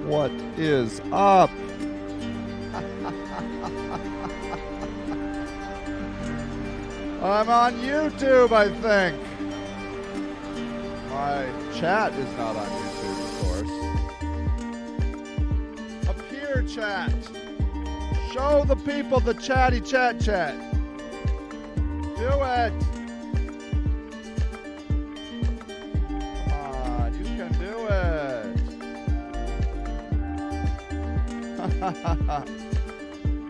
What is up? I'm on YouTube, I think. My chat is not on YouTube, of course. Appear chat. Show the people the chatty chat. Do it. Come on, you can do it.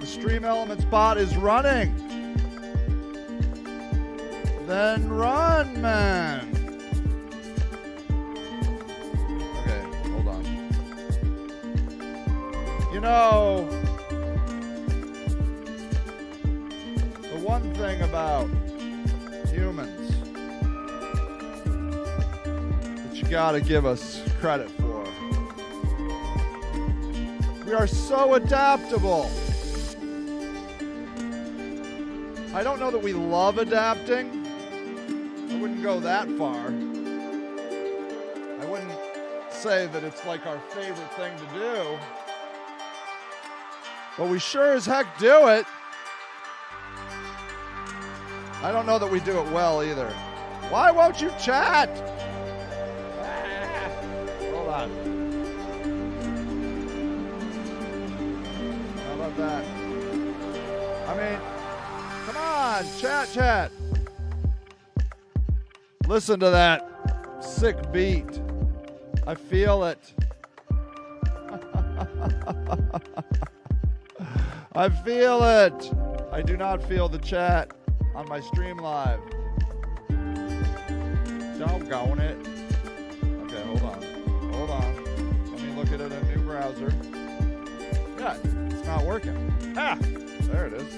The Stream Elements bot is running. Then run, man. Okay, hold on. You know, the one thing about humans that you gotta give us credit for, we are so adaptable. I don't know that we love adapting. I wouldn't go that far. I wouldn't say that it's like our favorite thing to do. But we sure as heck do it. I don't know that we do it well either. Why won't you chat? Hold on. How about that? I mean, come on, chat. Listen to that sick beat. I feel it. I feel it. I do not feel the chat on my stream live. Doggone it. Okay, hold on. Let me look at it in a new browser. Yeah, it's not working. Ah, there it is.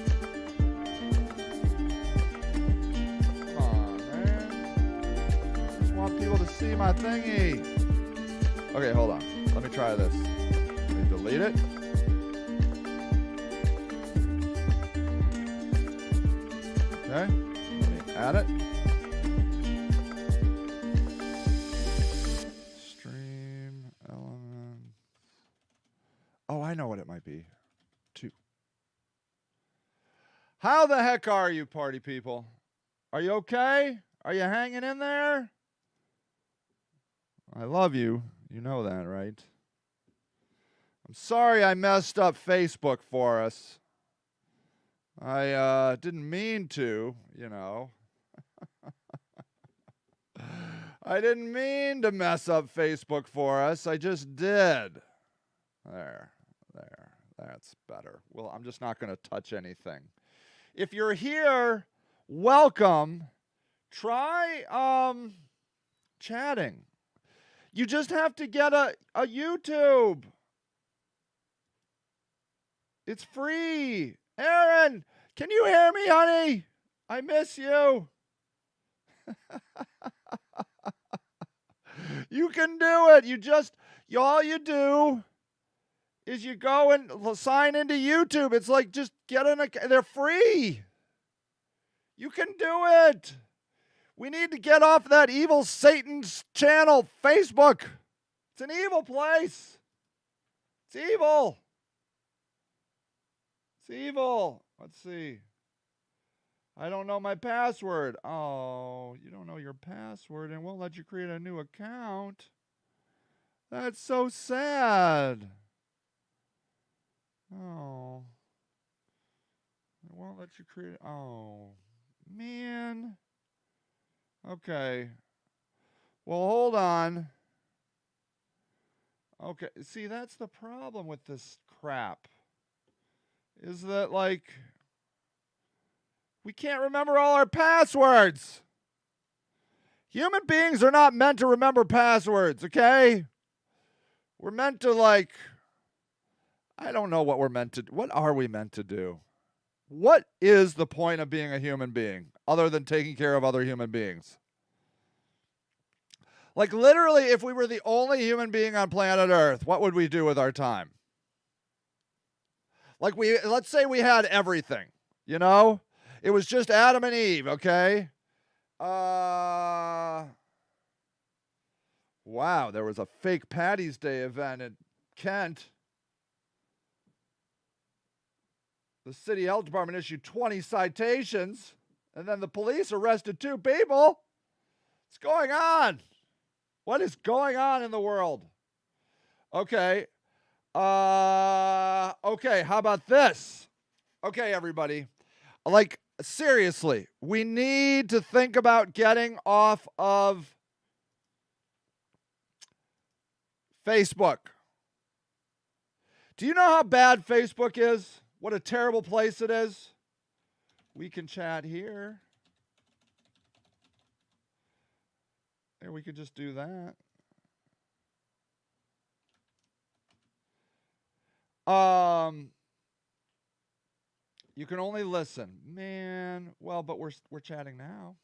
Want people to see my thingy. Okay, hold on. Let me try this. Let me delete it. Okay. Let me add it. Stream element. Oh, I know what it might be. 2. How the heck are you, party people? Are you okay? Are you hanging in there? I love you. You know that, right? I'm sorry I messed up Facebook for us. I didn't mean to, you know. I didn't mean to mess up Facebook for us. I just did. There. That's better. Well, I'm just not going to touch anything. If you're here, welcome. Try chatting. You just have to get a YouTube. It's free. Aaron, can you hear me, honey? I miss you. You can do it. All you do is you go and sign into YouTube. It's like just get an account. They're free. You can do it. We need to get off that evil Satan's channel, Facebook. It's an evil place. It's evil. Let's see. I don't know my password. Oh, you don't know your password and won't let you create a new account. That's so sad. Oh. It won't let you create. Oh, man. Okay. Well, hold on. Okay. See, that's the problem with this crap. Is that, like, we can't remember all our passwords. Human beings are not meant to remember passwords, okay? We're meant to, like, I don't know what we're meant to do. What are we meant to do? What is the point of being a human being other than taking care of other human beings? Like, literally, if we were the only human being on planet Earth, what would we do with our time? Like, let's say we had everything, you know? It was just Adam and Eve, okay? Wow, there was a fake Patty's Day event at Kent. The city health department issued 20 citations, and then the police arrested 2 people. What's going on? What is going on in the world? Okay. Okay, how about this? Okay, everybody. Like, seriously, we need to think about getting off of Facebook. Do you know how bad Facebook is? What a terrible place it is? We can chat here. Or we could just do that. You can only listen. Man, well, but we're chatting now.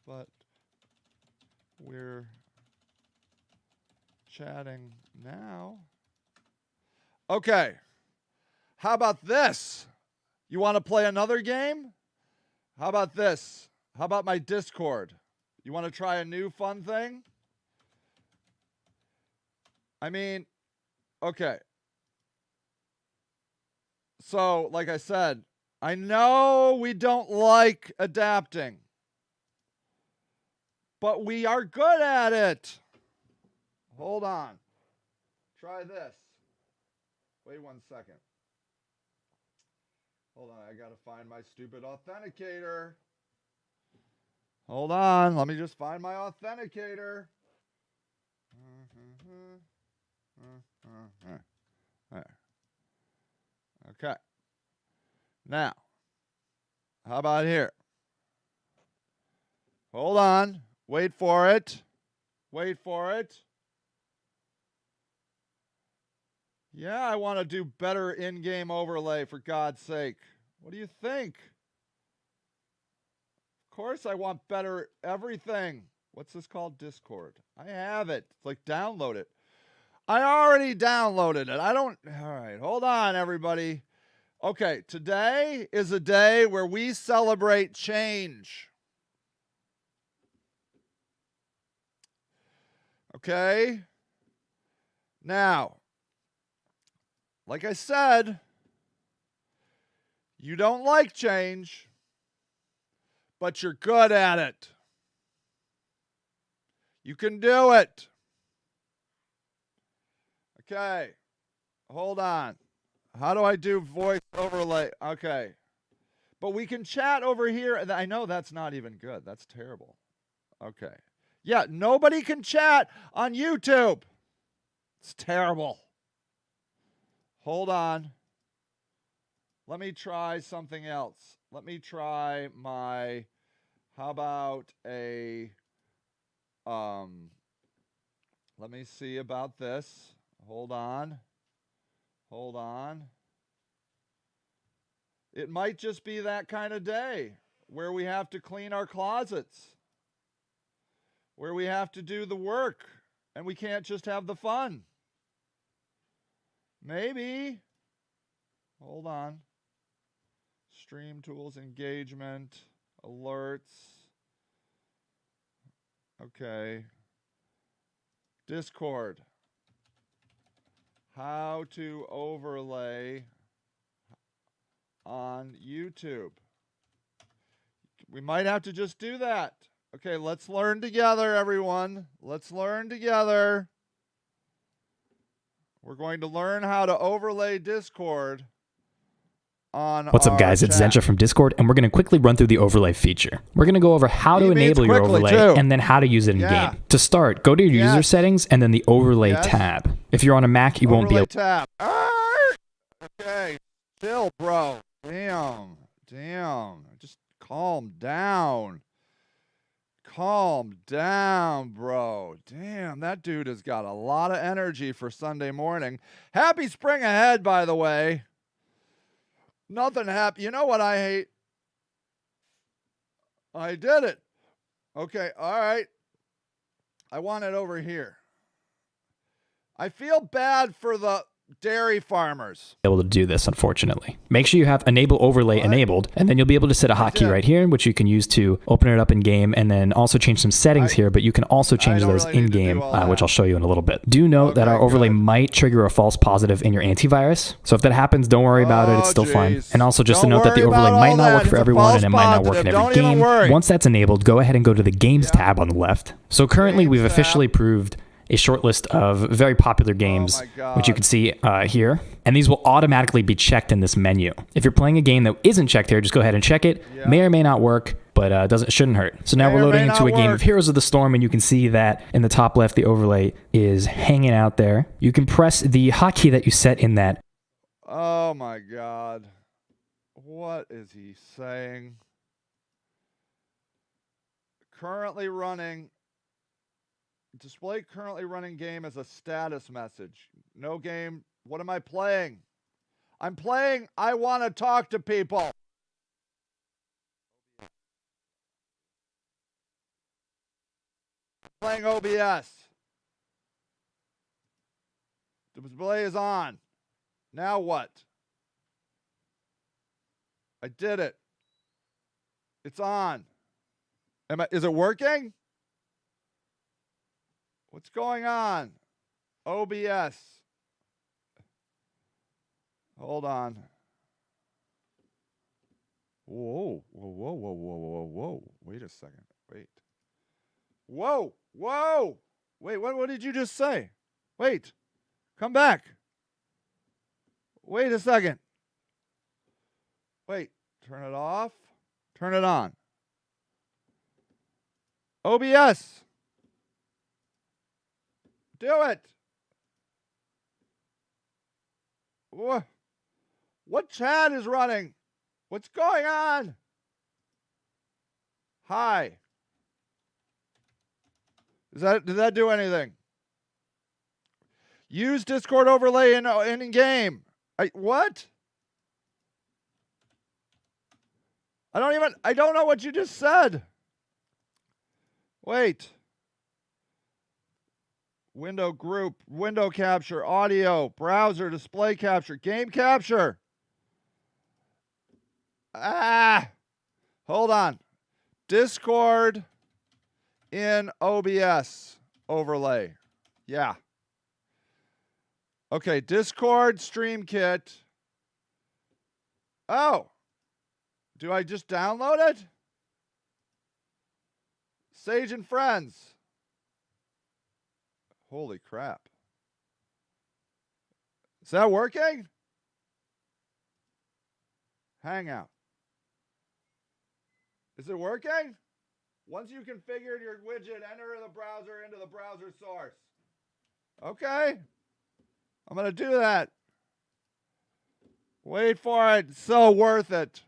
But we're chatting now. Okay. How about this? You want to play another game? How about this? How about my Discord? You want to try a new fun thing? I mean, okay. So, like I said, I know we don't like adapting, but we are good at it. Hold on. Try this. Wait 1 second. Hold on, I gotta find my stupid authenticator. Hold on, let me just find my authenticator. Okay. Now, how about here? Hold on. Wait for it. Wait for it. Yeah, I want to do better in-game overlay, for God's sake. What do you think? Of course I want better everything. What's this called? Discord. I have it. It's like download it. I already downloaded it. I don't... All right, hold on, everybody. Okay, today is a day where we celebrate change. Okay? Now, like I said, you don't like change, but you're good at it. You can do it. Okay, hold on. How do I do voice overlay? Okay. But we can chat over here. I know that's not even good. That's terrible. Okay. Yeah, nobody can chat on YouTube. It's terrible. Hold on. Let me try something else. Let me try my, how about a, let me see about this. Hold on. Hold on. It might just be that kind of day where we have to clean our closets, where we have to do the work, and we can't just have the fun. Maybe. Hold on. Stream tools, engagement, alerts. Okay. Discord. How to overlay on YouTube. We might have to just do that. Okay, let's learn together, everyone. Let's learn together. We're going to learn how to overlay Discord on What's up, guys? It's Zencha from Discord, and we're going to quickly run through the overlay feature. We're going to go over how to enable your overlay and then how to use it in game. To start, go to your user settings and then the overlay tab. If you're on a Mac, you won't be able to. Tab. Okay, chill, bro. Damn. Just calm down. Calm down, bro. Damn, that dude has got a lot of energy for Sunday morning. Happy spring ahead, by the way. Nothing happy. You know what I hate? I did it. Okay, all right. I want it over here. I feel bad for the dairy farmers. Able to do this, unfortunately. Make sure you have enable overlay enabled, and then you'll be able to set a hotkey right here, which you can use to open it up in game, and then also change some settings here, but you can also change those in game, which I'll show you in a little bit. Do note that our overlay might trigger a false positive in your antivirus. So if that happens, don't worry about it. It's still fine. And also just to note that the overlay might not work for everyone, and it might not work in every game. Once that's enabled, go ahead and go to the games tab on the left. So currently we've officially proved a short list of very popular games, which you can see here. And these will automatically be checked in this menu. If you're playing a game that isn't checked here, just go ahead and check it. May or may not work, but shouldn't hurt. So now we're loading into a game of Heroes of the Storm, and you can see that in the top left, the overlay is hanging out there. You can press the hotkey that you set in that. Oh my God. What is he saying? Currently running. Display currently running game as a status message. No game. What am I playing? I'm playing I want to talk to people. Playing OBS. The display is on. Now what? I did it. It's on. Is it working? What's going on? OBS. Hold on. Whoa, whoa, whoa, whoa, whoa, whoa, whoa. Wait a second. Wait. Whoa, whoa. Wait, what did you just say? Wait. Come back. Wait a second. Wait. Turn it off. Turn it on. OBS. Do it. What chat is running? What's going on? Hi. Did that do anything? Use Discord overlay in game. What? I don't know what you just said. Wait. Window group, window capture, audio, browser, display capture, game capture. Hold on. Discord in OBS overlay. Yeah. Okay, Discord Stream Kit. Oh. Do I just download it? Sage and Friends. Holy crap. Is that working? Hangout. Is it working? Once you configured your widget, enter the browser into the browser source. Okay. I'm going to do that. Wait for it. It's so worth it.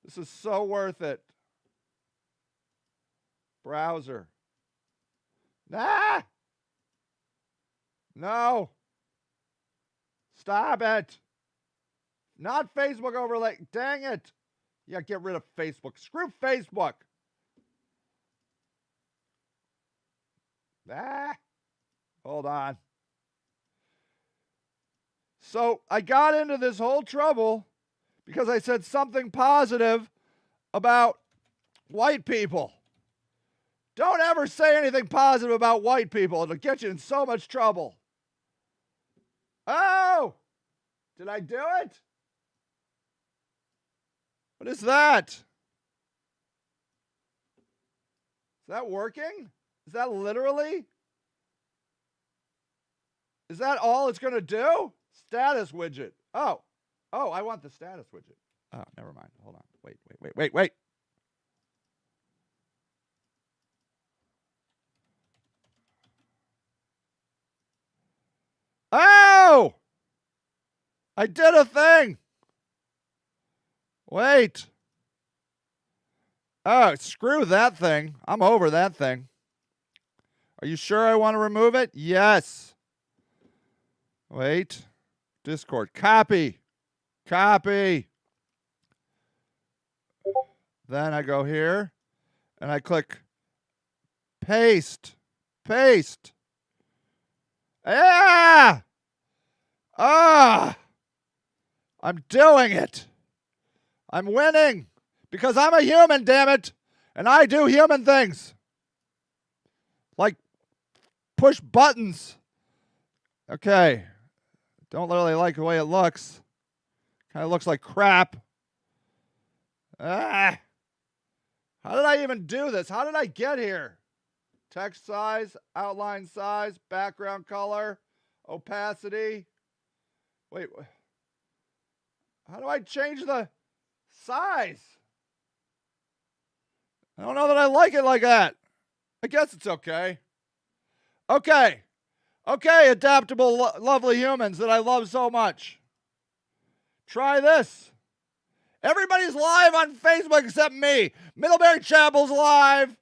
This is so worth it. Browser. No. Stop it. Not Facebook overlay. Dang it. Yeah, get rid of Facebook. Screw Facebook. Hold on. So I got into this whole trouble because I said something positive about white people. Don't ever say anything positive about white people. It'll get you in so much trouble. Oh! Did I do it? What is that? Is that working? Is that literally? Is that all it's going to do? Status widget. Oh, I want the status widget. Oh, never mind. Hold on. Wait. Oh! I did a thing. Wait. Oh, screw that thing. I'm over that thing. Are you sure I want to remove it? Yes. Wait. Discord. Copy. Then I go here and I click paste. Yeah! I'm doing it. I'm winning because I'm a human, damn it. And I do human things. Like push buttons. Okay. Don't really like the way it looks. Kind of looks like crap. Ah. How did I even do this? How did I get here? Text size, outline size, background color, opacity. Wait. How do I change the size? I don't know that I like it like that. I guess it's okay. Okay, adaptable, lovely humans that I love so much. Try this. Everybody's live on Facebook except me. Middlebury Chapel's live.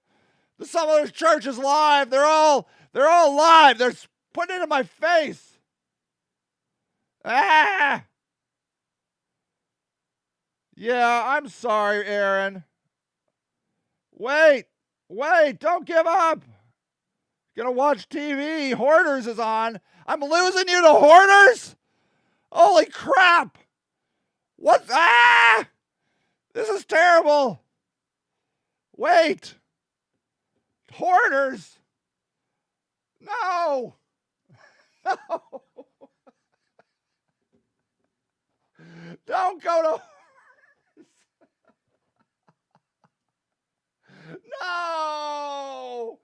The Summerless Church is live. They're all live. They're putting it in my face. Ah! Yeah, I'm sorry, Aaron. Wait, don't give up. Gonna watch TV. Hoarders is on. I'm losing you to Hoarders? Holy crap. What? Ah! This is terrible. Wait. Hoarders? No. No. Don't go to No!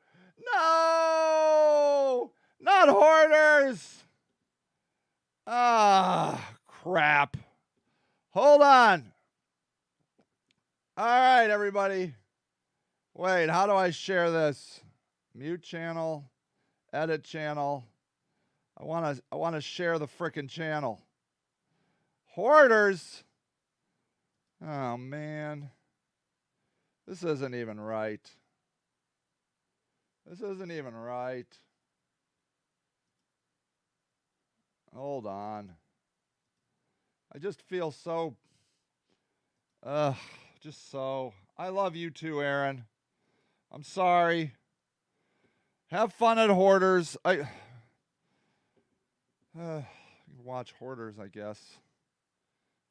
No! Not Hoarders! Ah, crap. Hold on. All right, everybody. Wait, how do I share this? Mute channel, edit channel. I want to share the frickin' channel. Hoarders? Oh, man. This isn't even right. This isn't even right. Hold on. I just feel so... I love you too, Aaron. I'm sorry. Have fun at Hoarders. Watch Hoarders, I guess.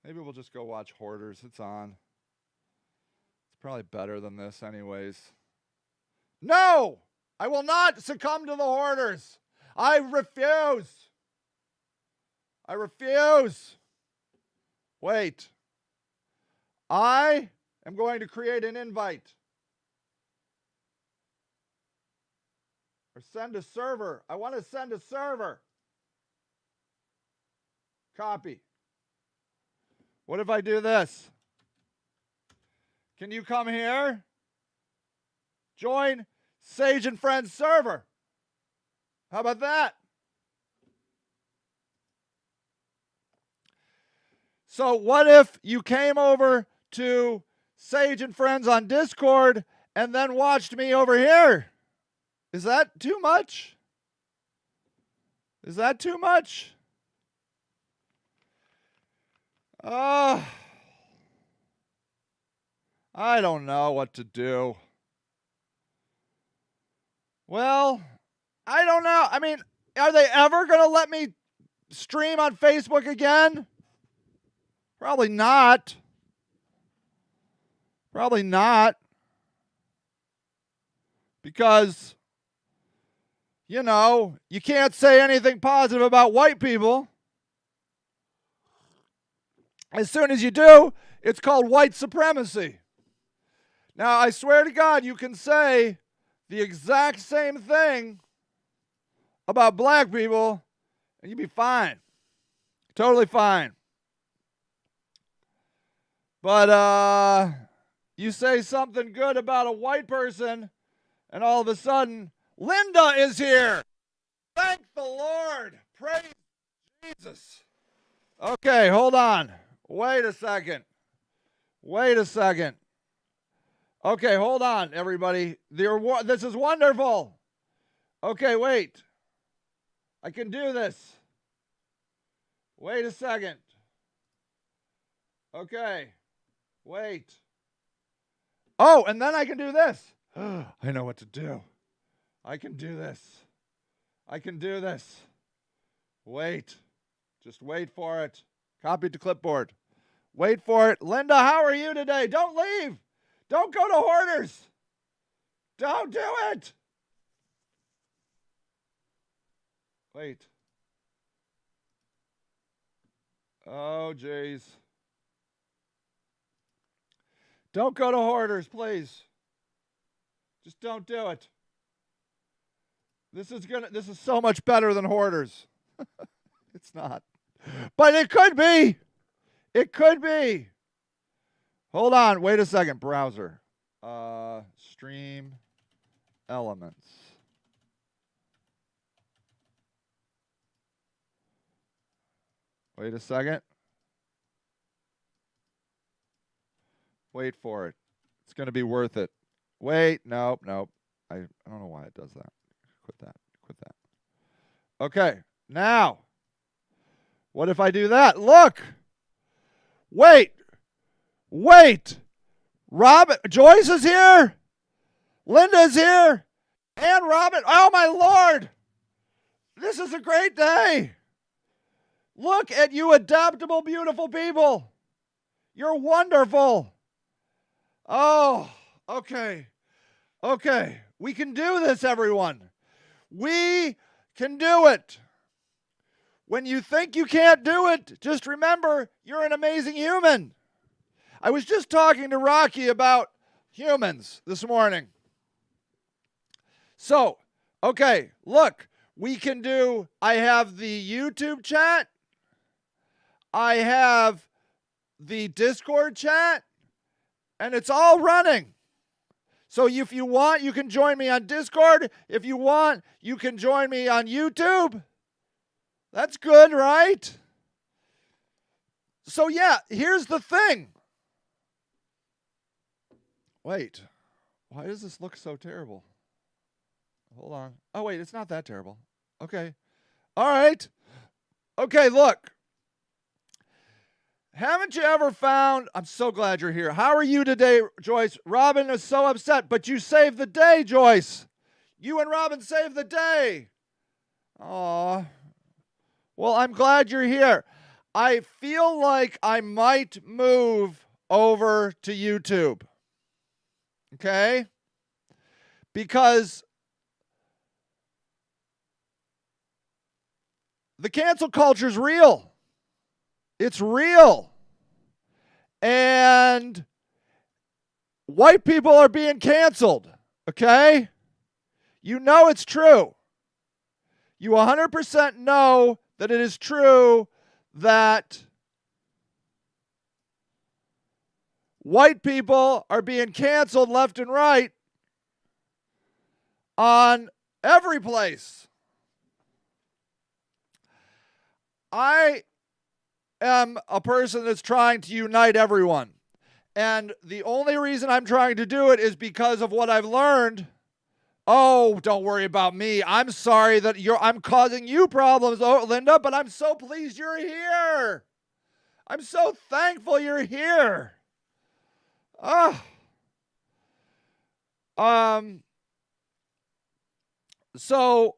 Maybe we'll just go watch Hoarders. It's on. It's probably better than this anyways. No! I will not succumb to the Hoarders. I refuse. I refuse. Wait. I am going to create an invite. Or send a server. I want to send a server. Copy. What if I do this? Can you come here? Join Sage and Friends server. How about that? So what if you came over to Sage and Friends on Discord and then watched me over here? Is that too much? Is that too much? I don't know what to do. Well, I don't know. I mean, are they ever going to let me stream on Facebook again? Probably not. Probably not. Because, you know, you can't say anything positive about white people. As soon as you do, it's called white supremacy. Now, I swear to God, you can say the exact same thing about black people, and you'd be fine. Totally fine. But you say something good about a white person, and all of a sudden, Linda is here. Thank the Lord. Praise Jesus. Okay, hold on. Wait a second. Okay, hold on, everybody. This is wonderful. Okay, wait. I can do this. Wait a second. Okay, wait. Oh, and then I can do this. I know what to do. I can do this. Wait. Just wait for it. Copy to clipboard. Wait for it. Linda, how are you today? Don't leave. Don't go to Hoarders. Don't do it. Wait. Oh, jeez. Don't go to Hoarders, please. Just don't do it. This is so much better than Hoarders. It's not. But it could be. It could be. Hold on. Wait a second. Browser. Stream Elements. Wait a second. Wait for it. It's going to be worth it. Wait. Nope. I don't know why it does that. Quit that. Okay. Now, what if I do that? Look. Wait. Robin, Joyce is here. Linda's here. And Robin. Oh, my Lord. This is a great day. Look at you adaptable, beautiful people. You're wonderful. Oh, okay. Okay. We can do this, everyone. We can do it. When you think you can't do it, just remember you're an amazing human. I was just talking to Rocky about humans this morning. So, okay, look, we can do, I have the YouTube chat. I have the Discord chat. And it's all running. So if you want, you can join me on Discord. If you want, you can join me on YouTube. That's good, right? So yeah, here's the thing. Wait, why does this look so terrible? Hold on. Oh, wait, it's not that terrible. Okay. All right. Okay, look. Haven't you ever found, I'm so glad you're here. How are you today, Joyce? Robin is so upset, but you saved the day, Joyce. You and Robin saved the day. Aw. Well, I'm glad you're here. I feel like I might move over to YouTube. Okay? Because the cancel culture is real. It's real. And white people are being canceled. Okay? You know it's true. You 100% know that it is true that white people are being canceled left and right on every place. I am a person that's trying to unite everyone. And the only reason I'm trying to do it is because of what I've learned. Oh, don't worry about me. I'm sorry that I'm causing you problems, Linda, but I'm so pleased you're here. I'm so thankful you're here. So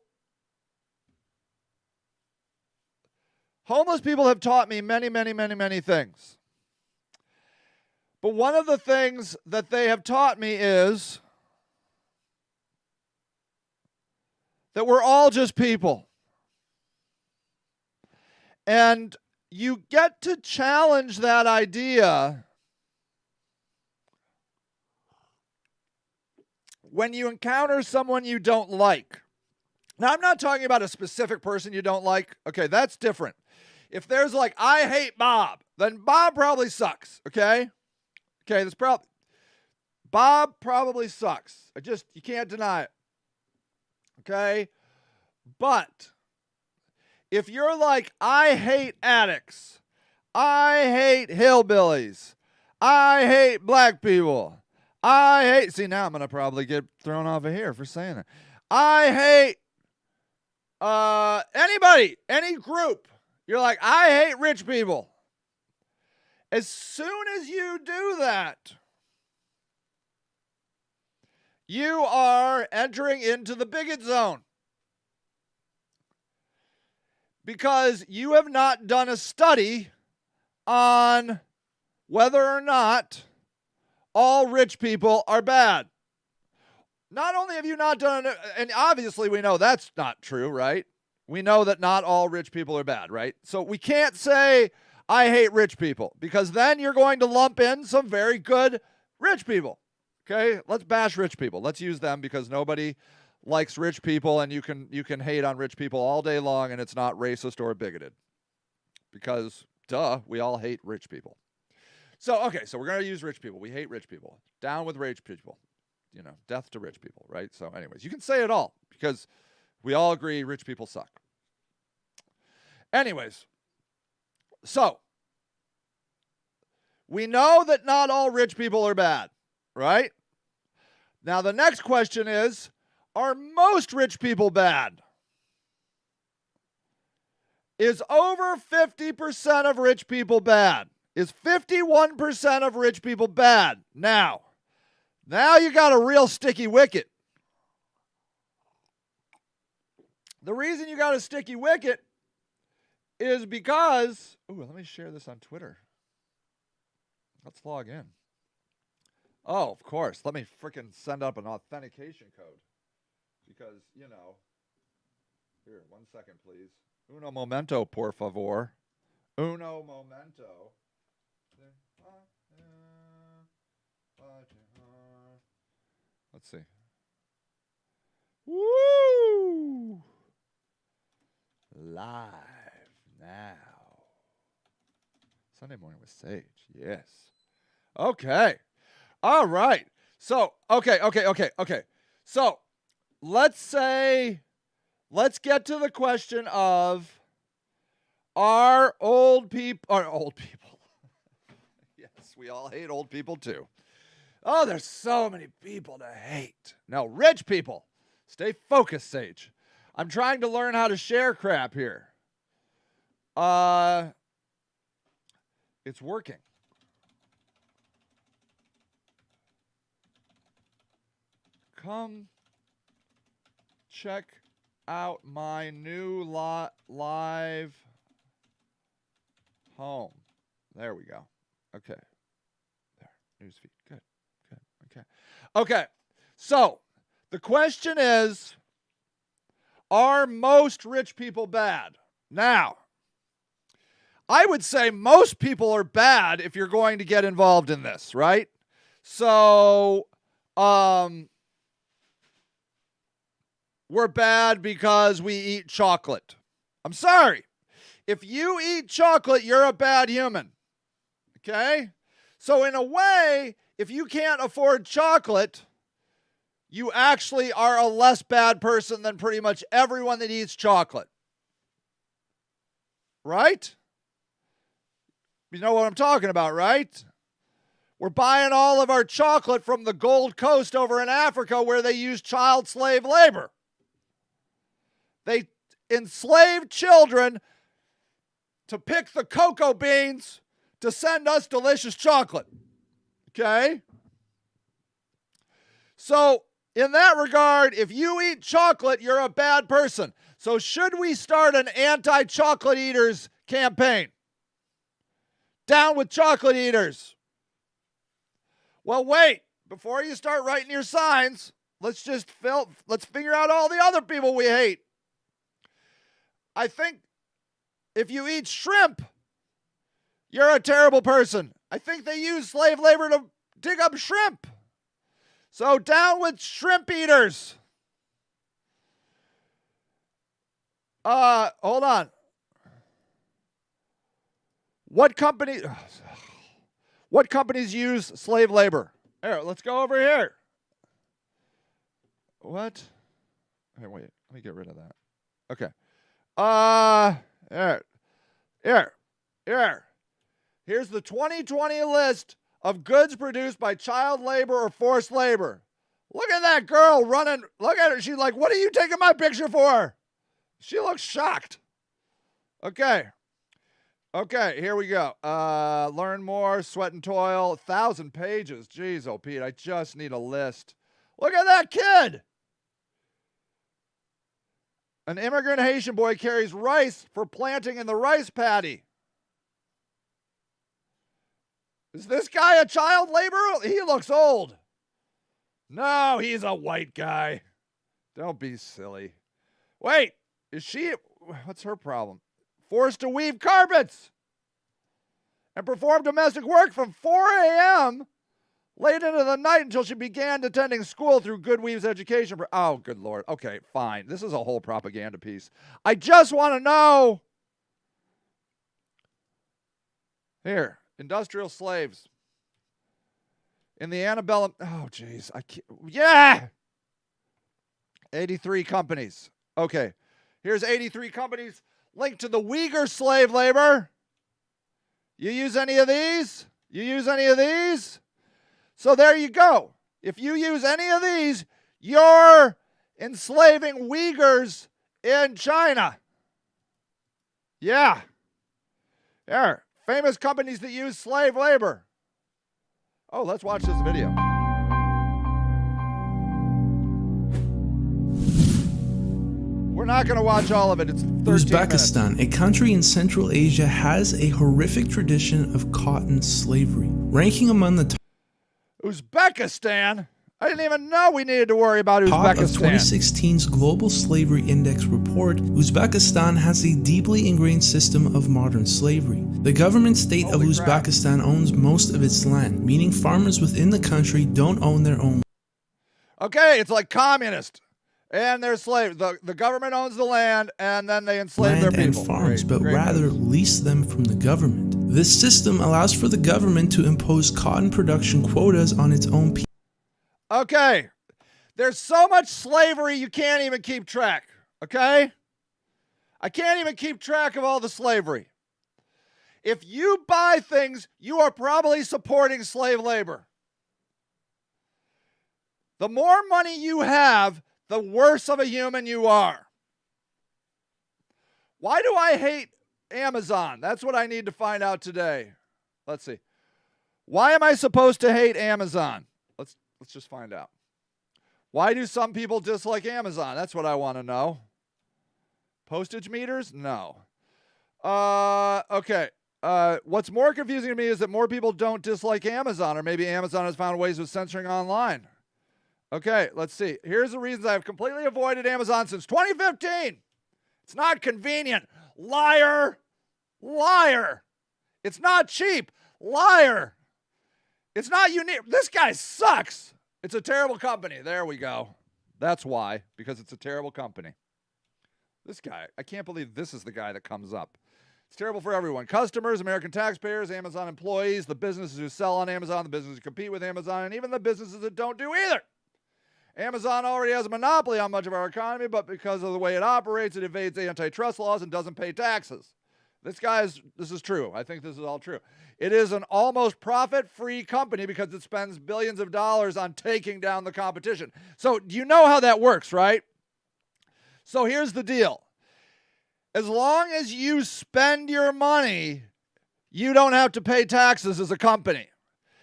homeless people have taught me many, many, many, many things. But one of the things that they have taught me is that we're all just people. And you get to challenge that idea when you encounter someone you don't like. Now, I'm not talking about a specific person you don't like. Okay, that's different. If there's like, I hate Bob, then Bob probably sucks, okay? Okay, that's probably, Bob probably sucks. You can't deny it. Okay? But if you're like, I hate addicts, I hate hillbillies, I hate black people, see, now I'm going to probably get thrown off of here for saying that. I hate anybody, any group. You're like, I hate rich people. As soon as you do that, you are entering into the bigot zone. Because you have not done a study on whether or not all rich people are bad. Not only have you not done it, and obviously we know that's not true, right? We know that not all rich people are bad, right? So we can't say, I hate rich people, because then you're going to lump in some very good rich people. Okay, let's bash rich people. Let's use them because nobody likes rich people, and you can hate on rich people all day long, and it's not racist or bigoted. Because, duh, we all hate rich people. So, okay, so we're going to use rich people. We hate rich people. Down with rich people. You know, death to rich people, right? So anyways, you can say it all because we all agree rich people suck. Anyways, so we know that not all rich people are bad, right? Now the next question is, are most rich people bad? Is over 50% of rich people bad? Is 51% of rich people bad? Now you got a real sticky wicket. The reason you got a sticky wicket is because, let me share this on Twitter. Let's log in. Oh, of course. Let me freaking send up an authentication code. Because, here, 1 second, please. Uno momento, por favor. Uno momento. Let's see. Woo! Live now. Sunday morning with Sage. Yes. Okay. All right. So, okay. So, let's get to the question of, are old people. Yes, we all hate old people too. Oh, there's so many people to hate. No, rich people. Stay focused, Sage. I'm trying to learn how to share crap here. It's working. Come check out my new live home. There we go. Okay. There. Newsfeed. Good. Okay. So, the question is, are most rich people bad? Now, I would say most people are bad if you're going to get involved in this, right? So, we're bad because we eat chocolate. I'm sorry. If you eat chocolate, you're a bad human. Okay? So in a way, if you can't afford chocolate, you actually are a less bad person than pretty much everyone that eats chocolate. Right? You know what I'm talking about, right? We're buying all of our chocolate from the Gold Coast over in Africa where they use child slave labor. They enslaved children to pick the cocoa beans to send us delicious chocolate. Okay? So, in that regard, if you eat chocolate, you're a bad person. So, should we start an anti-chocolate eaters campaign? Down with chocolate eaters. Well, wait. Before you start writing your signs, let's figure out all the other people we hate. I think if you eat shrimp, you're a terrible person. I think they use slave labor to dig up shrimp. So down with shrimp eaters. Hold on. What companies use slave labor? Here, let's go over here. What? Hey, wait. Let me get rid of that. Okay. Here. Here's the 2020 list of goods produced by child labor or forced labor. Look at that girl running. Look at her. She's like, what are you taking my picture for? She looks shocked. Okay, here we go. Learn more, sweat and toil, 1,000 pages. Jeez, oh, Pete, I just need a list. Look at that kid. An immigrant Haitian boy carries rice for planting in the rice paddy. Is this guy a child laborer? He looks old. No, he's a white guy. Don't be silly. Wait, is she? What's her problem? Forced to weave carpets and perform domestic work from 4 a.m. late into the night until she began attending school through Goodweave's education. Oh, good Lord. Okay, fine. This is a whole propaganda piece. I just want to know. Here, industrial slaves. In the antebellum. Oh, jeez. Yeah! 83 companies. Okay, here's 83 companies linked to the Uyghur slave labor. You use any of these? You use any of these? So there you go. If you use any of these, you're enslaving Uyghurs in China. Yeah. There. Famous companies that use slave labor. Oh, let's watch this video. We're not going to watch all of it. It's 13 Uzbekistan, minutes. a country in Central Asia, has a horrific tradition of cotton slavery, ranking among the Uzbekistan? I didn't even know we needed to worry about Uzbekistan. top of 2016's Global Slavery Index report. Uzbekistan has a deeply ingrained system of modern slavery. The government state of Uzbekistan owns most of its land, meaning farmers within the country don't own their own. Okay, it's like communist. And they're slaves. The government owns the land, and then they enslave their people. And farms, but rather lease them from the government. This system allows for the government to impose cotton production quotas on its own people. Okay, there's so much slavery you can't even keep track, okay? I can't even keep track of all the slavery. If you buy things, you are probably supporting slave labor. The more money you have, the worse of a human you are. Why do I hate Amazon? That's what I need to find out today. Let's see. Why am I supposed to hate Amazon? Let's just find out. Why do some people dislike Amazon? That's what I want to know. Postage meters? No. Okay. What's more confusing to me is that more people don't dislike Amazon, or maybe Amazon has found ways of censoring online. Okay, let's see. Here's the reasons I've completely avoided Amazon since 2015. It's not convenient. Liar. Liar. It's not cheap. Liar. It's not unique. This guy sucks. It's a terrible company. There we go. That's why, because it's a terrible company. This guy, I can't believe this is the guy that comes up. It's terrible for everyone. Customers, American taxpayers, Amazon employees, the businesses who sell on Amazon, the businesses who compete with Amazon, and even the businesses that don't do either. Amazon already has a monopoly on much of our economy, but because of the way it operates, it evades antitrust laws and doesn't pay taxes. This is true. I think this is all true. It is an almost profit-free company because it spends billions of dollars on taking down the competition. So you know how that works, right? So here's the deal. As long as you spend your money, you don't have to pay taxes as a company.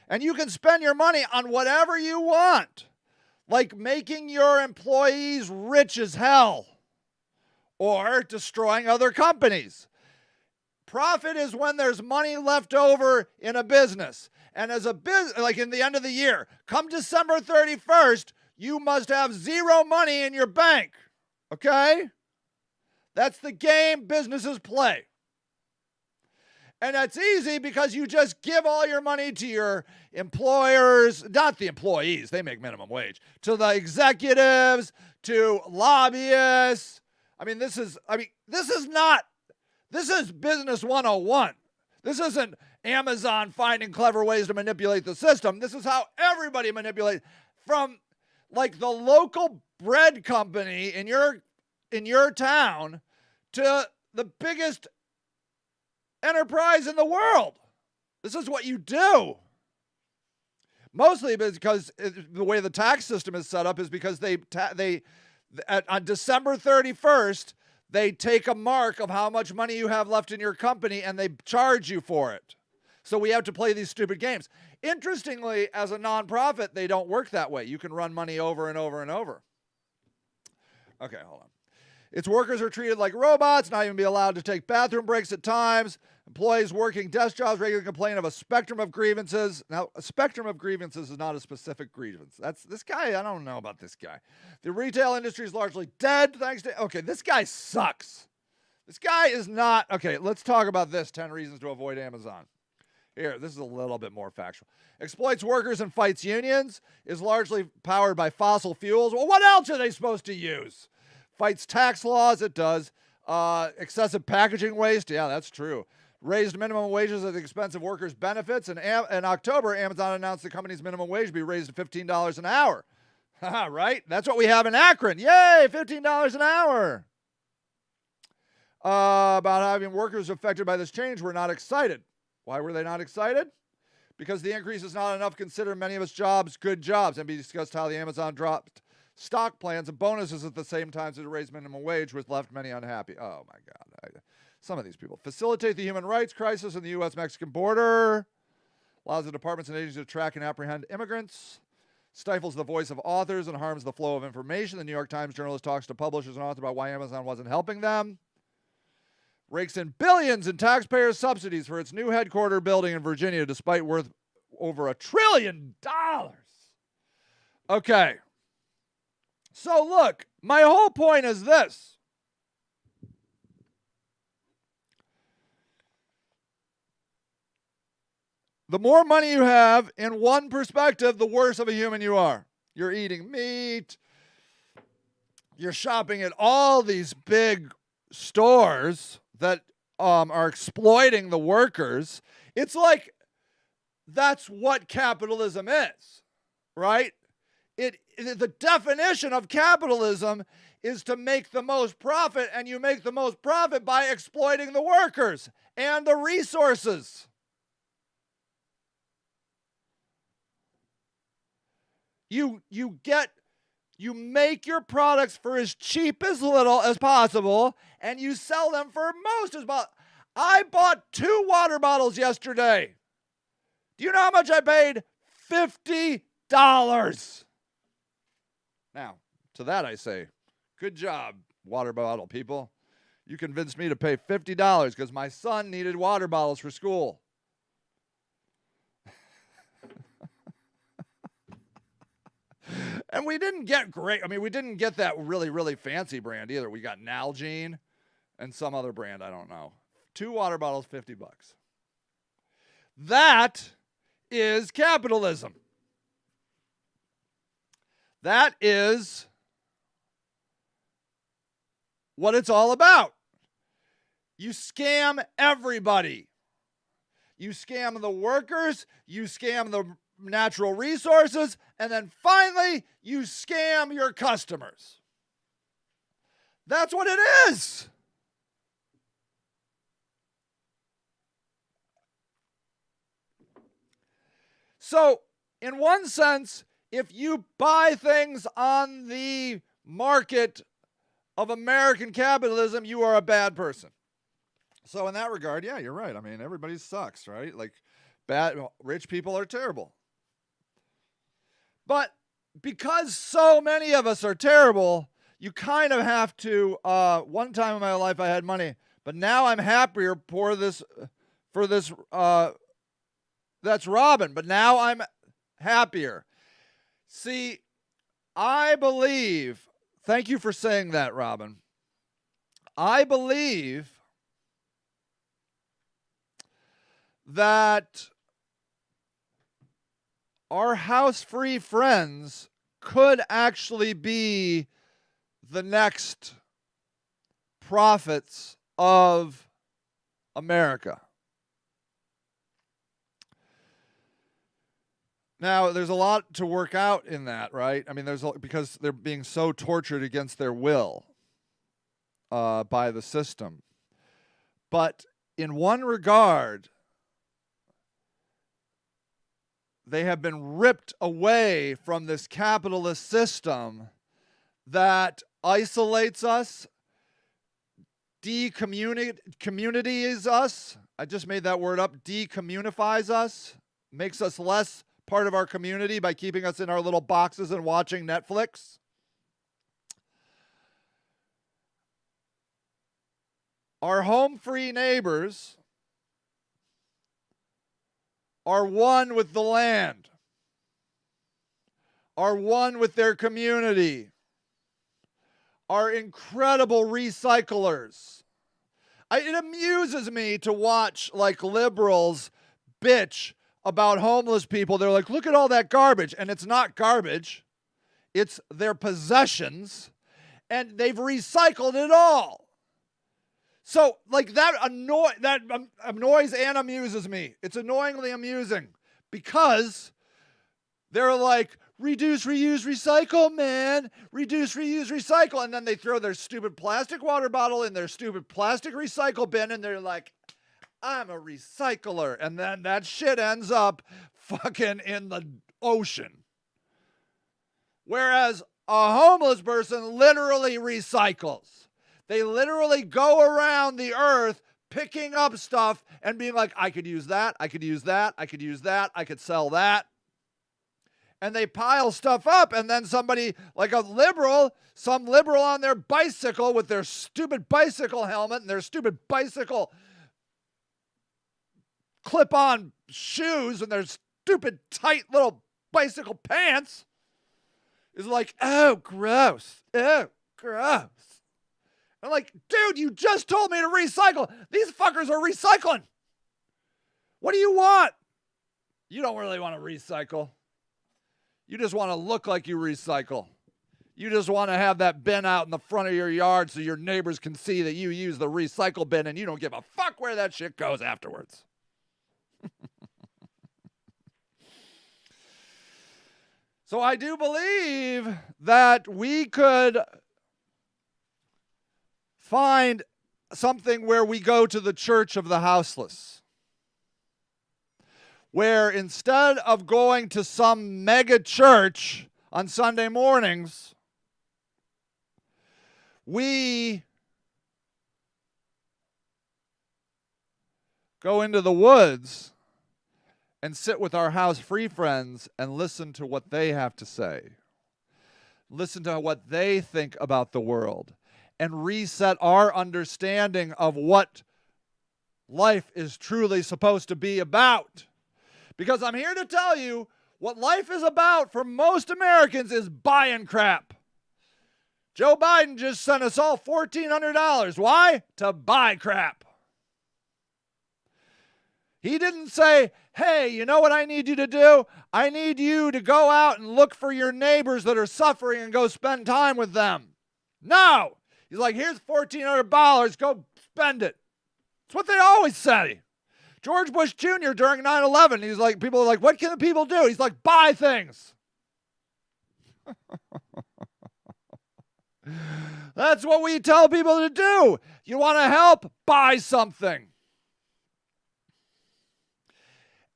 And you can spend your money on whatever you want, like making your employees rich as hell or destroying other companies. Profit is when there's money left over in a business. And as a business, like in the end of the year, come December 31st, you must have zero money in your bank. Okay? That's the game businesses play. And that's easy because you just give all your money to your employers, not the employees, they make minimum wage, to the executives, to lobbyists. This is business 101. This isn't Amazon finding clever ways to manipulate the system. This is how everybody manipulates, from like the local bread company in your town to the biggest enterprise in the world. This is what you do. Mostly because the way the tax system is set up is because on December 31st, they take a mark of how much money you have left in your company and they charge you for it. So we have to play these stupid games. Interestingly, as a nonprofit, they don't work that way. You can run money over and over and over. Okay, hold on. Its workers are treated like robots, not even be allowed to take bathroom breaks at times. Employees working desk jobs regularly complain of a spectrum of grievances. Now, a spectrum of grievances is not a specific grievance. That's this guy. I don't know about this guy. The retail industry is largely dead thanks to... Okay, this guy sucks. This guy is not... Okay, let's talk about this. 10 reasons to avoid Amazon. Here, this is a little bit more factual. Exploits workers and fights unions. Is largely powered by fossil fuels. Well, what else are they supposed to use? Fights tax laws. It does. Excessive packaging waste. Yeah, that's true. Raised minimum wages at the expense of workers' benefits. In October, Amazon announced the company's minimum wage be raised to $15 an hour. Right? That's what we have in Akron. Yay, $15 an hour. About having workers affected by this change were not excited. Why were they not excited? Because the increase is not enough to consider many of its jobs good jobs. And we discussed how the Amazon dropped stock plans and bonuses at the same time as it raised minimum wage, which left many unhappy. Oh, my God. Some of these people. Facilitate the human rights crisis in the U.S.-Mexican border. Allows the departments and agencies to track and apprehend immigrants. Stifles the voice of authors and harms the flow of information. The New York Times journalist talks to publishers and authors about why Amazon wasn't helping them. Rakes in billions in taxpayer subsidies for its new headquarters building in Virginia, despite worth over $1 trillion. Okay. So look, my whole point is this. The more money you have, in one perspective, the worse of a human you are. You're eating meat. You're shopping at all these big stores that are exploiting the workers. It's like that's what capitalism is, right? The definition of capitalism is to make the most profit, and you make the most profit by exploiting the workers and the resources. You make your products for as cheap as little as possible, and you sell them for most as possible. I bought 2 water bottles yesterday. Do you know how much I paid? $50. Now, to that I say, good job, water bottle people. You convinced me to pay $50 because my son needed water bottles for school. And we didn't get great. I mean, we didn't get that really, really fancy brand either. We got Nalgene and some other brand, I don't know. 2 water bottles, $50. That is capitalism. That is what it's all about. You scam everybody. You scam the workers, you scam the natural resources, and then finally, you scam your customers. That's what it is. So, in one sense, if you buy things on the market of American capitalism, you are a bad person. So in that regard, yeah, you're right. I mean, everybody sucks, right? Like, rich people are terrible. But because so many of us are terrible, you kind of have to, one time in my life I had money, but now I'm happier for this, that's Robin, but now I'm happier. See, I believe, thank you for saying that, Robin. I believe that our house-free friends could actually be the next prophets of America. Now, there's a lot to work out in that, right? I mean, because they're being so tortured against their will by the system. But in one regard, they have been ripped away from this capitalist system that isolates us, decommunities us. I just made that word up. Decommunifies us, makes us less part of our community by keeping us in our little boxes and watching Netflix. Our home free neighbors are one with the land, are one with their community, are incredible recyclers. It amuses me to watch like liberals bitch about homeless people. They're like, look at all that garbage. And it's not garbage. It's their possessions. And they've recycled it all. So like that annoys and amuses me. It's annoyingly amusing because they're like, reduce, reuse, recycle, man. Reduce, reuse, recycle. And then they throw their stupid plastic water bottle in their stupid plastic recycle bin and they're like, I'm a recycler. And then that shit ends up fucking in the ocean. Whereas a homeless person literally recycles. They literally go around the earth picking up stuff and being like, I could use that, I could use that, I could use that, I could sell that. And they pile stuff up, and then somebody, like some liberal on their bicycle with their stupid bicycle helmet and their stupid bicycle clip-on shoes and their stupid tight little bicycle pants is like, oh, gross. Oh, gross. I'm like, dude, you just told me to recycle. These fuckers are recycling. What do you want? You don't really want to recycle. You just want to look like you recycle. You just want to have that bin out in the front of your yard so your neighbors can see that you use the recycle bin and you don't give a fuck where that shit goes afterwards. So I do believe that we could find something where we go to the church of the houseless, where instead of going to some mega church on Sunday mornings, we go into the woods and sit with our house-free friends and listen to what they have to say. Listen to what they think about the world and reset our understanding of what life is truly supposed to be about. Because I'm here to tell you what life is about for most Americans is buying crap. Joe Biden just sent us all $1,400. Why? To buy crap. He didn't say, hey, you know what I need you to do? I need you to go out and look for your neighbors that are suffering and go spend time with them. No. He's like, here's $1,400. Go spend it. That's what they always say. George Bush Jr. during 9/11, he's like, people are like, what can the people do? He's like, buy things. That's what we tell people to do. You want to help? Buy something.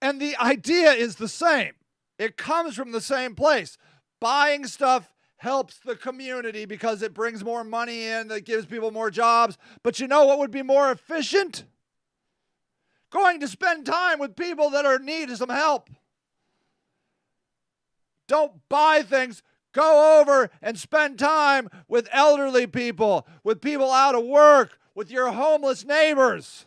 And the idea is the same. It comes from the same place. Buying stuff helps the community because it brings more money in, that gives people more jobs. But you know what would be more efficient? Going to spend time with people that are in need of some help. Don't buy things. Go over and spend time with elderly people, with people out of work, with your homeless neighbors.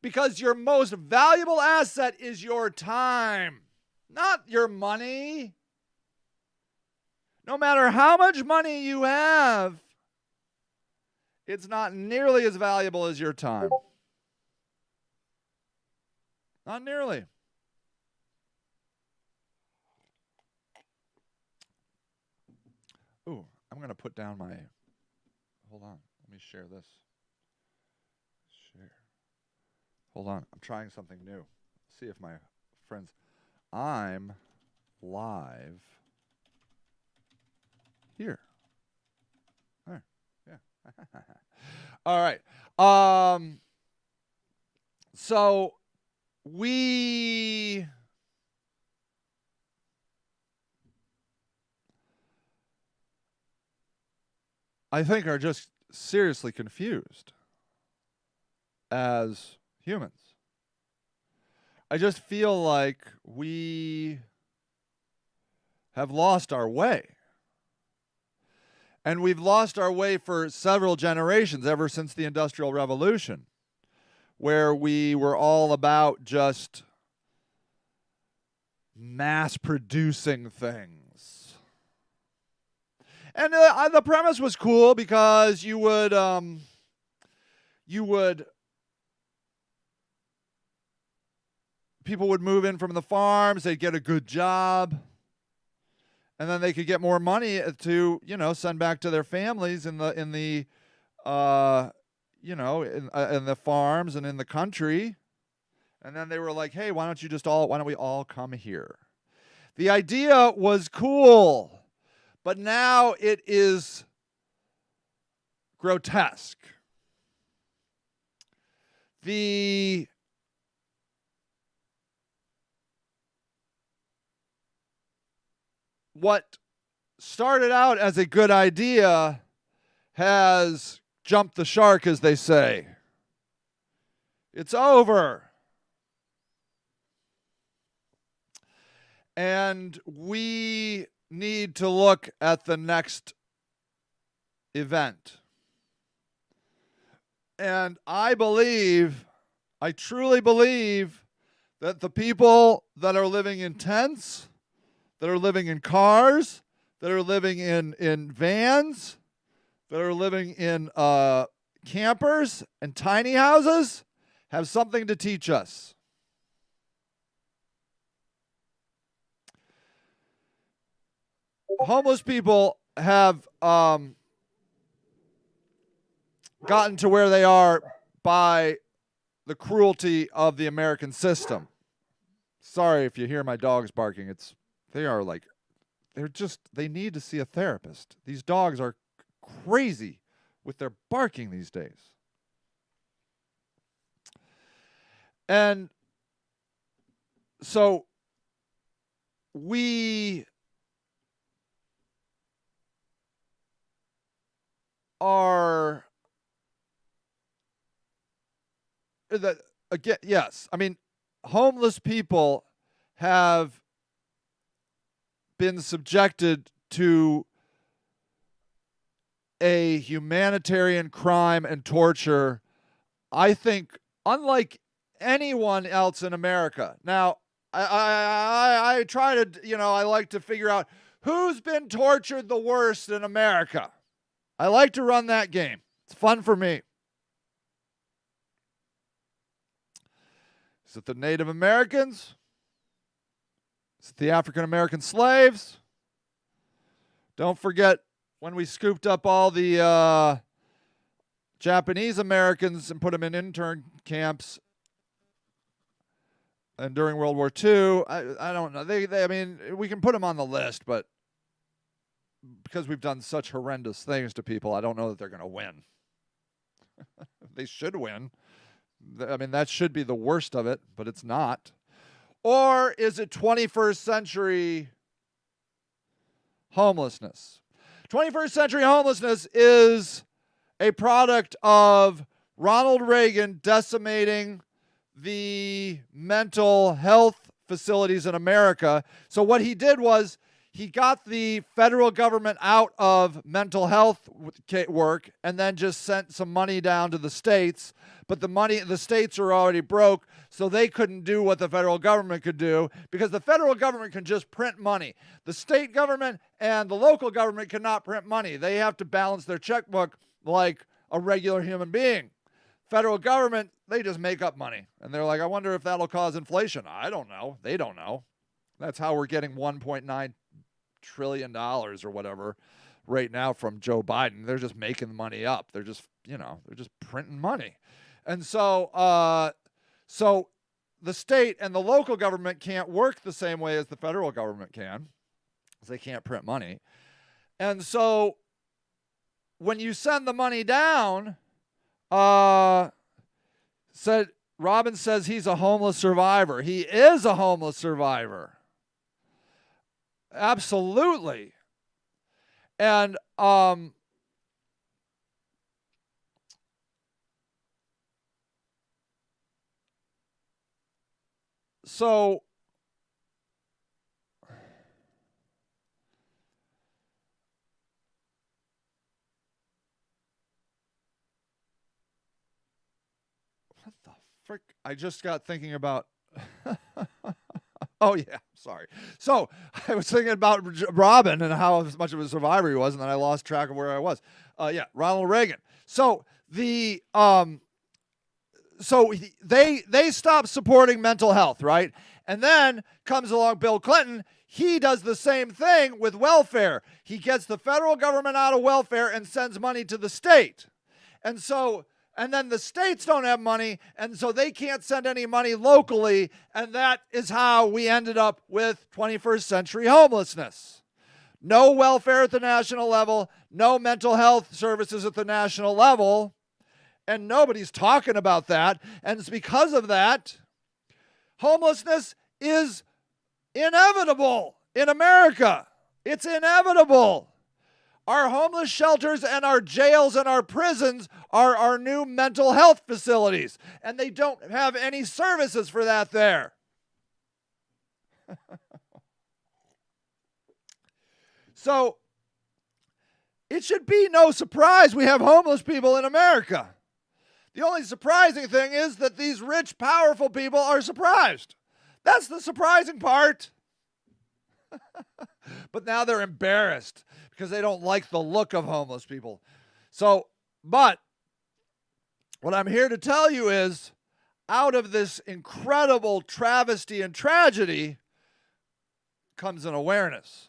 Because your most valuable asset is your time, not your money. No matter how much money you have, it's not nearly as valuable as your time. Not nearly. Ooh, I'm going to put down my... Hold on. Let me share this. Share. Hold on. I'm trying something new. See if my friends... I'm live here. There. Yeah. All right. So we... I think are just seriously confused as humans. I just feel like we have lost our way. And we've lost our way for several generations, ever since the Industrial Revolution, where we were all about just mass producing things. And the premise was cool because you would people would move in from the farms, they'd get a good job, and then they could get more money to, send back to their families in the farms and in the country. And then they were like, hey, why don't we all come here? The idea was cool, but now it is grotesque. What started out as a good idea has jumped the shark, as they say. It's over. And we need to look at the next event. And I truly believe that the people that are living in tents, that are living in cars, that are living in vans, that are living in campers and tiny houses have something to teach us. Homeless people have gotten to where they are by the cruelty of the American system. Sorry if you hear my dogs barking. They need to see a therapist. These dogs are crazy with their barking these days. And so we are yes. I mean, homeless people have been subjected to a humanitarian crime and torture, I think, unlike anyone else in America. Now, I try to, I like to figure out who's been tortured the worst in America. I like to run that game. It's fun for me. Is it the Native Americans? Is it the African American slaves? Don't forget when we scooped up all the Japanese Americans and put them in intern camps, and during World War II, I don't know. I mean, we can put them on the list, but because we've done such horrendous things to people, I don't know that they're going to win. They should win. I mean, that should be the worst of it, but it's not. Or is it 21st century homelessness? 21st century homelessness is a product of Ronald Reagan decimating the mental health facilities in America. So what he did was he got the federal government out of mental health work and then just sent some money down to the states. But the states are already broke, so they couldn't do what the federal government could do because the federal government can just print money. The state government and the local government cannot print money. They have to balance their checkbook like a regular human being. Federal government, they just make up money. And they're like, I wonder if that'll cause inflation. I don't know. They don't know. That's how we're getting $1.9 trillion or whatever right now from Joe Biden. They're just making the money up. They're just, they're just printing money. And so the state and the local government can't work the same way as the federal government can, because they can't print money. And so when you send the money down, Robin says he's a homeless survivor. He is a homeless survivor. Absolutely. And so I just got thinking about. Oh, yeah. Sorry. So I was thinking about Robin and how much of a survivor he was, and then I lost track of where I was. Yeah, Ronald Reagan. So they stopped supporting mental health, right? And then comes along Bill Clinton. He does the same thing with welfare. He gets the federal government out of welfare and sends money to the state. And then the states don't have money, and so they can't send any money locally, and that is how we ended up with 21st century homelessness. No welfare at the national level, no mental health services at the national level, and nobody's talking about that. And it's because of that, homelessness is inevitable in America. It's inevitable. Our homeless shelters and our jails and our prisons are our new mental health facilities, and they don't have any services for that there. So it should be no surprise we have homeless people in America. The only surprising thing is that these rich, powerful people are surprised. That's the surprising part. But now they're embarrassed because they don't like the look of homeless people. But what I'm here to tell you is, out of this incredible travesty and tragedy comes an awareness.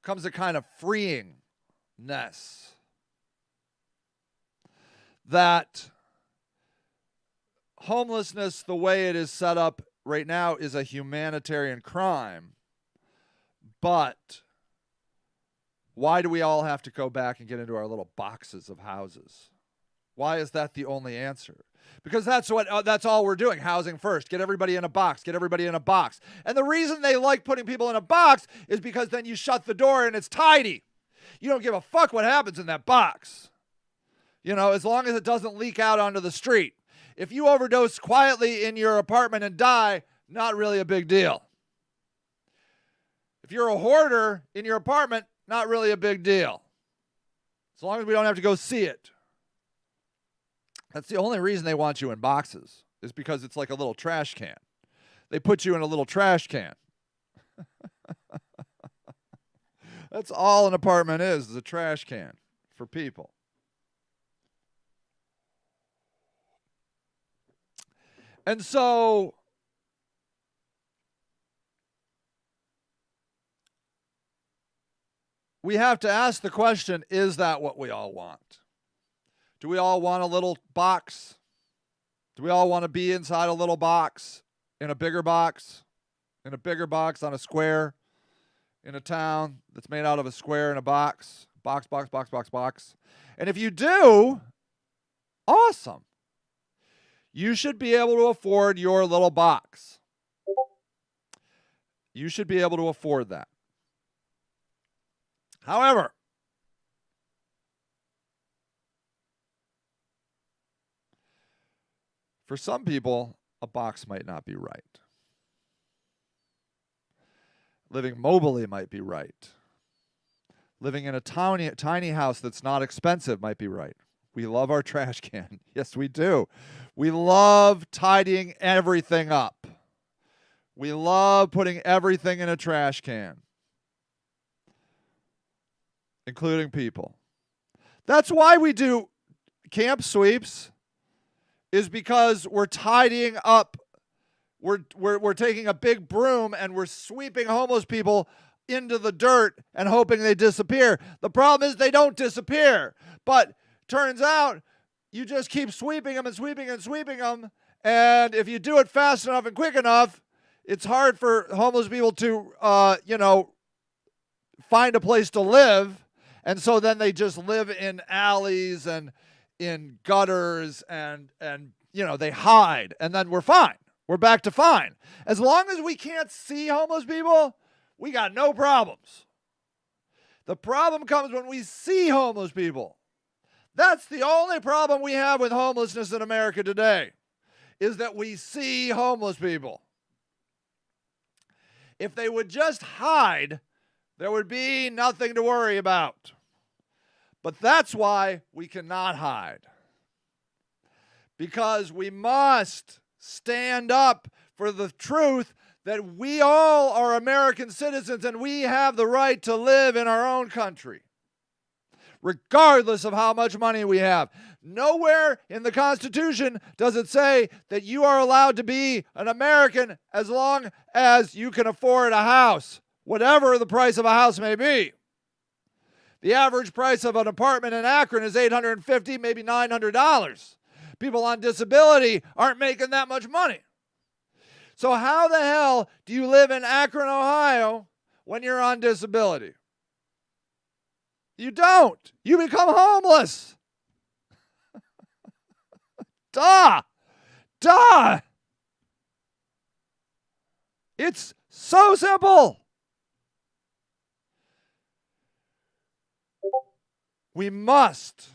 Comes a kind of freeingness. That homelessness, the way it is set up right now, is a humanitarian crime. But why do we all have to go back and get into our little boxes of houses? Why is that the only answer? Because that's all we're doing. Housing first. Get everybody in a box. Get everybody in a box. And the reason they like putting people in a box is because then you shut the door and it's tidy. You don't give a fuck what happens in that box. You know, as long as it doesn't leak out onto the street. If you overdose quietly in your apartment and die, not really a big deal. If you're a hoarder in your apartment, not really a big deal. As long as we don't have to go see it. That's the only reason they want you in boxes, is because it's like a little trash can. They put you in a little trash can. That's all an apartment is a trash can for people. And so we have to ask the question, is that what we all want? Do we all want a little box? Do we all want to be inside a little box, in a bigger box, on a square, in a town that's made out of a square and a box? Box. And if you do, awesome. You should be able to afford your little box. You should be able to afford that. However, for some people, a box might not be right. Living mobily might be right. Living in a tiny house that's not expensive might be right. We love our trash can. Yes, we do. We love tidying everything up. We love putting everything in a trash can, including people. That's why we do camp sweeps, is because we're tidying up. We're taking a big broom and we're sweeping homeless people into the dirt and hoping they disappear. The problem is they don't disappear. But turns out you just keep sweeping them and sweeping and sweeping them. And if you do it fast enough and quick enough, it's hard for homeless people to, find a place to live. And so then they just live in alleys and in gutters and they hide. And then we're fine. We're back to fine. As long as we can't see homeless people, we got no problems. The problem comes when we see homeless people. That's the only problem we have with homelessness in America today, is that we see homeless people. If they would just hide, there would be nothing to worry about. But that's why we cannot hide. because we must stand up for the truth that we all are American citizens and we have the right to live in our own country, regardless of how much money we have. Nowhere in the Constitution does it say that you are allowed to be an American as long as you can afford a house, whatever the price of a house may be. The average price of an apartment in Akron is $850, maybe $900. People on disability aren't making that much money. So how the hell do you live in Akron, Ohio when you're on disability? You don't. You become homeless. Duh. Duh. It's so simple. We must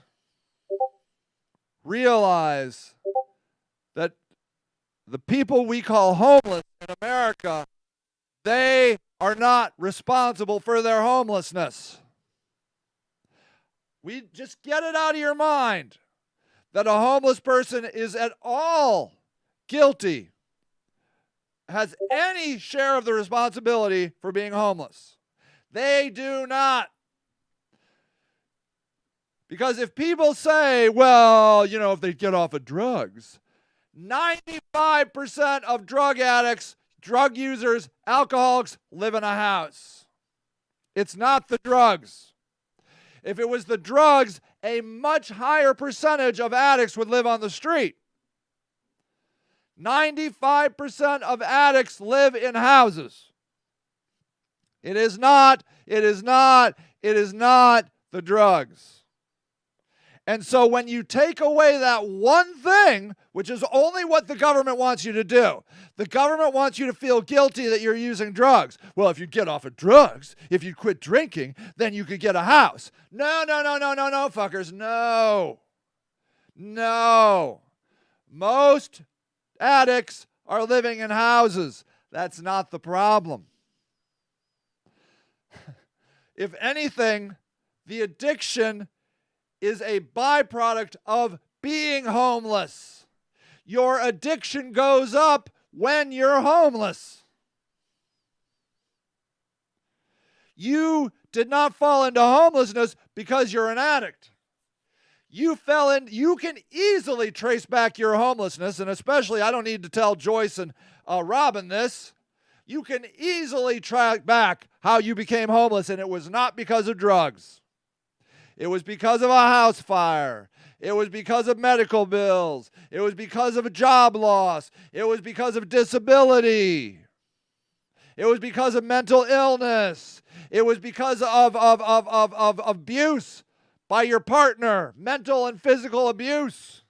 realize that the people we call homeless in America, they are not responsible for their homelessness. We just get it out of your mind that a homeless person is at all guilty, has any share of the responsibility for being homeless. They do not. Because if people say, well, you know, if they get off of drugs, 95% of drug addicts, drug users, alcoholics live in a house. It's not the drugs. If it was the drugs, a much higher percentage of addicts would live on the street. 95% of addicts live in houses. It is not the drugs. And so when you take away that one thing, which is only what the government wants you to do, the government wants you to feel guilty that you're using drugs. Well, if you get off of drugs, if you quit drinking, then you could get a house. No, fuckers. No. Most addicts are living in houses. That's not the problem. If anything, the addiction is a byproduct of being homeless. Your addiction goes up when you're homeless. You did not fall into homelessness because you're an addict. You can easily trace back your homelessness, and especially, I don't need to tell Joyce and Robin this. You can easily track back how you became homeless, and it was not because of drugs. It was because of a house fire. It was because of medical bills. It was because of a job loss. It was because of disability. It was because of mental illness. It was because of abuse by your partner, mental and physical abuse.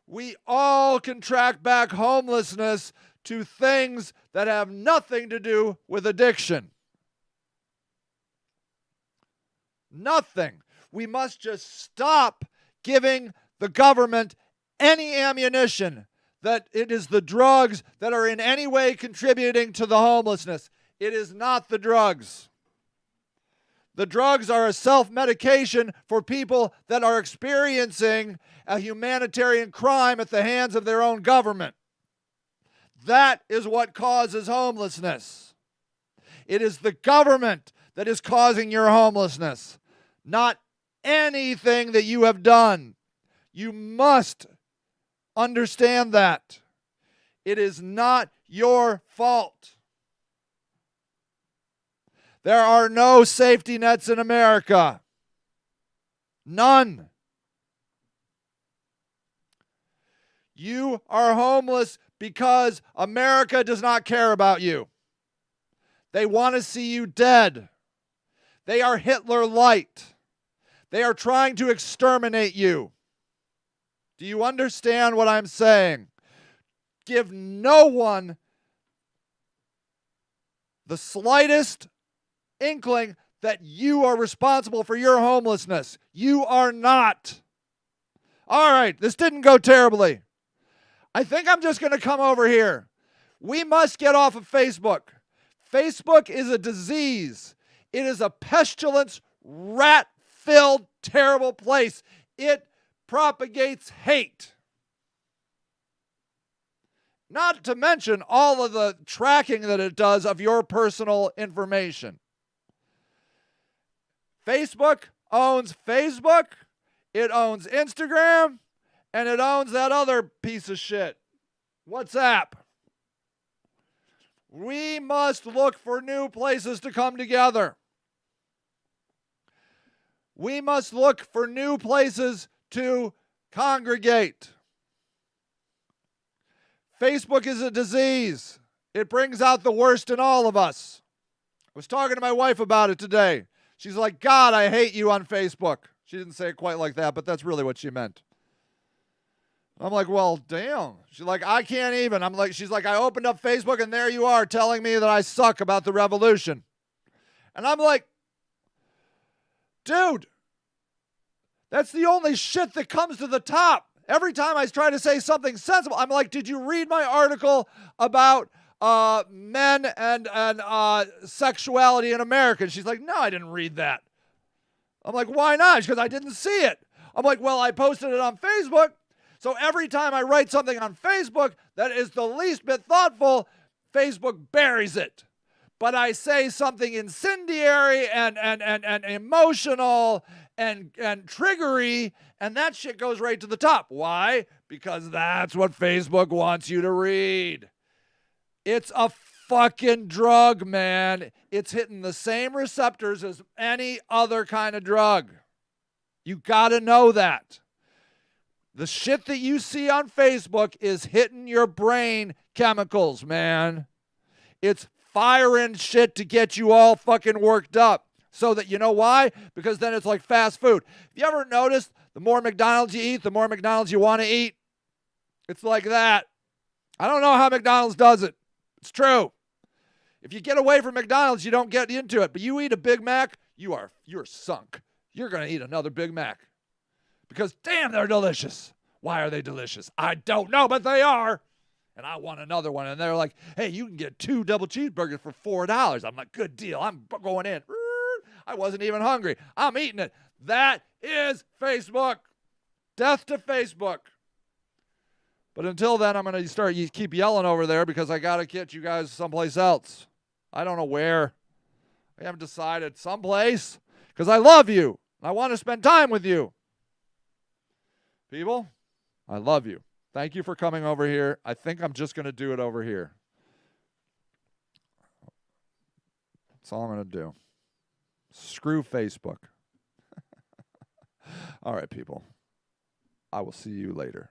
We all can track back homelessness to things that have nothing to do with addiction. Nothing. We must just stop giving the government any ammunition that it is the drugs that are in any way contributing to the homelessness. It is not the drugs. The drugs are a self-medication for people that are experiencing a humanitarian crime at the hands of their own government. That is what causes homelessness. It is the government that is causing your homelessness, not anything that you have done. You must understand that. It is not your fault. There are no safety nets in America. None. You are homeless because America does not care about you. They want to see you dead. They are Hitler light. They are trying to exterminate you. Do you understand what I'm saying? Give no one the slightest inkling that you are responsible for your homelessness. You are not. All right, this didn't go terribly. I think I'm just going to come over here. We must get off of Facebook. Facebook is a disease. It is a pestilence, rat-filled, terrible place. It propagates hate. Not to mention all of the tracking that it does of your personal information. Facebook owns Facebook, it owns Instagram, and it owns that other piece of shit, WhatsApp. We must look for new places to come together. We must look for new places to congregate. Facebook is a disease. It brings out the worst in all of us. I was talking to my wife about it today. She's like, God, I hate you on Facebook. She didn't say it quite like that, but that's really what she meant. I'm like, well, damn. She's like, I can't even. She's like, I opened up Facebook and there you are telling me that I suck about the revolution. And I'm like, dude, that's the only shit that comes to the top. Every time I try to say something sensible, I'm like, did you read my article about men and sexuality in America? And she's like, no, I didn't read that. I'm like, why not? Because I didn't see it. I'm like, well, I posted it on Facebook. So every time I write something on Facebook that is the least bit thoughtful, Facebook buries it. But I say something incendiary and emotional and triggery, and that shit goes right to the top. Why? Because that's what Facebook wants you to read. It's a fucking drug, man. It's hitting the same receptors as any other kind of drug. You gotta know that. The shit that you see on Facebook is hitting your brain chemicals, man. It's firing shit to get you all fucking worked up. So that, you know why? Because then it's like fast food. Have you ever noticed the more McDonald's you eat, the more McDonald's you want to eat? It's like that. I don't know how McDonald's does it. It's true. If you get away from McDonald's, you don't get into it. But you eat a Big Mac, you're sunk. You're going to eat another Big Mac. Because, damn, they're delicious. Why are they delicious? I don't know, but they are. And I want another one. And they're like, hey, you can get 2 double cheeseburgers for $4. I'm like, good deal. I'm going in. I wasn't even hungry. I'm eating it. That is Facebook. Death to Facebook. But until then, I'm going to keep yelling over there because I got to get you guys someplace else. I don't know where. I haven't decided. Someplace. Because I love you. I want to spend time with you. People, I love you. Thank you for coming over here. I think I'm just going to do it over here. That's all I'm going to do. Screw Facebook. All right, people. I will see you later.